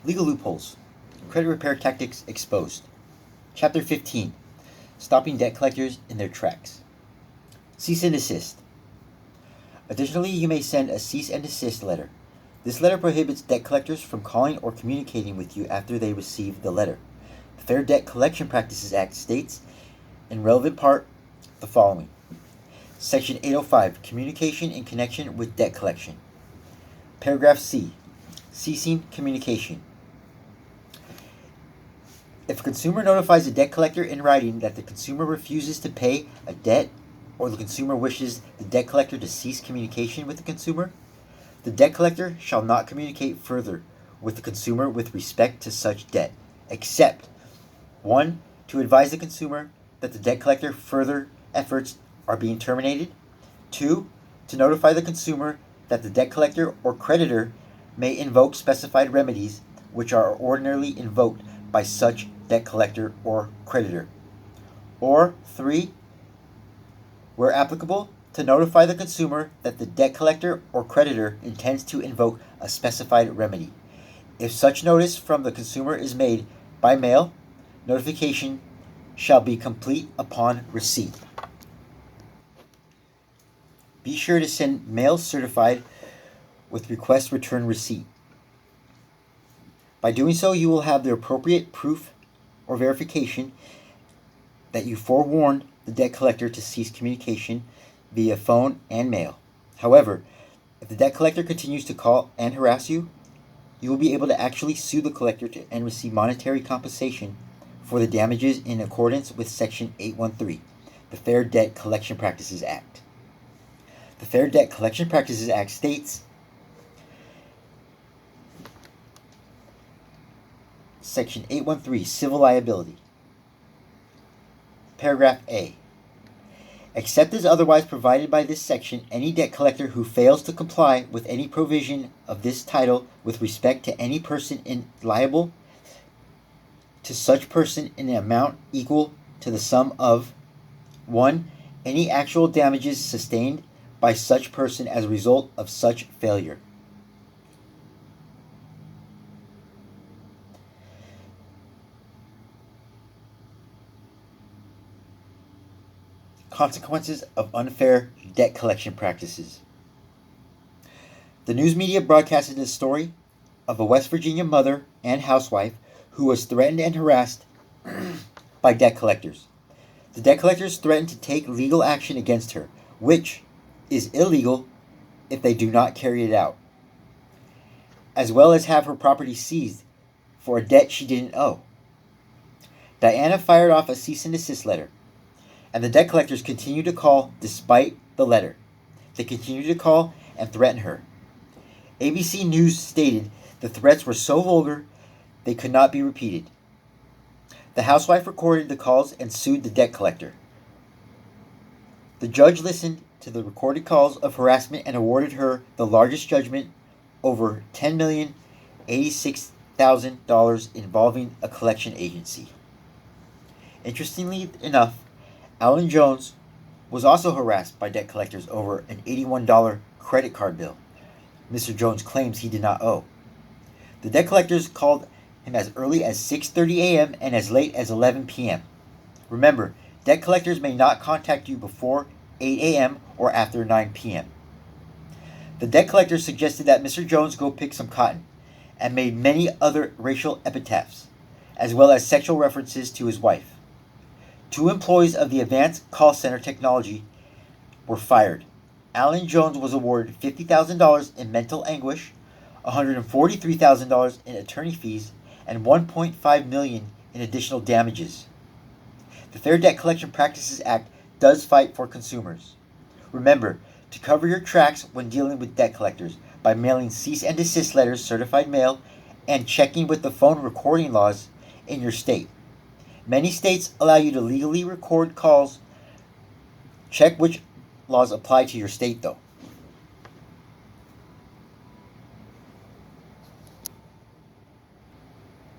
Legal loopholes. Credit repair tactics exposed. Chapter 15. Stopping debt collectors in their tracks. Cease and desist. Additionally, you may send a cease and desist letter. This letter prohibits debt collectors from calling or communicating with you after they receive the letter. The Fair Debt Collection Practices Act states, in relevant part, the following. Section 805, Communication in connection with debt collection. Paragraph C, ceasing communication. If a consumer notifies a debt collector in writing that the consumer refuses to pay a debt, or the consumer wishes the debt collector to cease communication with the consumer, the debt collector shall not communicate further with the consumer with respect to such debt, except 1. To advise the consumer that the debt collector further efforts are being terminated. 2. To notify the consumer that the debt collector or creditor may invoke specified remedies which are ordinarily invoked by such debt collector or creditor. Or 3. Where applicable, to notify the consumer that the debt collector or creditor intends to invoke a specified remedy. If such notice from the consumer is made by mail, notification shall be complete upon receipt. Be sure to send mail certified with request return receipt. By doing so, you will have the appropriate proof or verification that you forewarned the debt collector to cease communication via phone and mail. However, if the debt collector continues to call and harass you, you will be able to actually sue the collector and receive monetary compensation for the damages in accordance with Section 813, the Fair Debt Collection Practices Act. The Fair Debt Collection Practices Act states, Section 813, Civil Liability. Paragraph A. Except as otherwise provided by this section, any debt collector who fails to comply with any provision of this title with respect to any person liable to such person in an amount equal to the sum of 1. Any actual damages sustained by such person as a result of such failure. Consequences of unfair debt collection practices. The news media broadcasted the story of a West Virginia mother and housewife who was threatened and harassed by debt collectors. The debt collectors threatened to take legal action against her, which is illegal if they do not carry it out, as well as have her property seized for a debt she didn't owe. Diana fired off a cease and desist letter, and the debt collectors continued to call despite the letter. They continued to call and threaten her. ABC News stated the threats were so vulgar they could not be repeated. The housewife recorded the calls and sued the debt collector. The judge listened to the recorded calls of harassment and awarded her the largest judgment, over $10,086,000, involving a collection agency. Interestingly enough, Alan Jones was also harassed by debt collectors over an $81 credit card bill Mr. Jones claims he did not owe. The debt collectors called him as early as 6:30 a.m. and as late as 11 p.m. Remember, debt collectors may not contact you before 8 a.m. or after 9 p.m. The debt collectors suggested that Mr. Jones go pick some cotton and made many other racial epithets, as well as sexual references to his wife. 2 employees of the Advanced Call Center Technology were fired. Alan Jones was awarded $50,000 in mental anguish, $143,000 in attorney fees, and $1.5 million in additional damages. The Fair Debt Collection Practices Act does fight for consumers. Remember to cover your tracks when dealing with debt collectors by mailing cease and desist letters, certified mail, and checking with the phone recording laws in your state. Many states allow you to legally record calls. Check which laws apply to your state, though.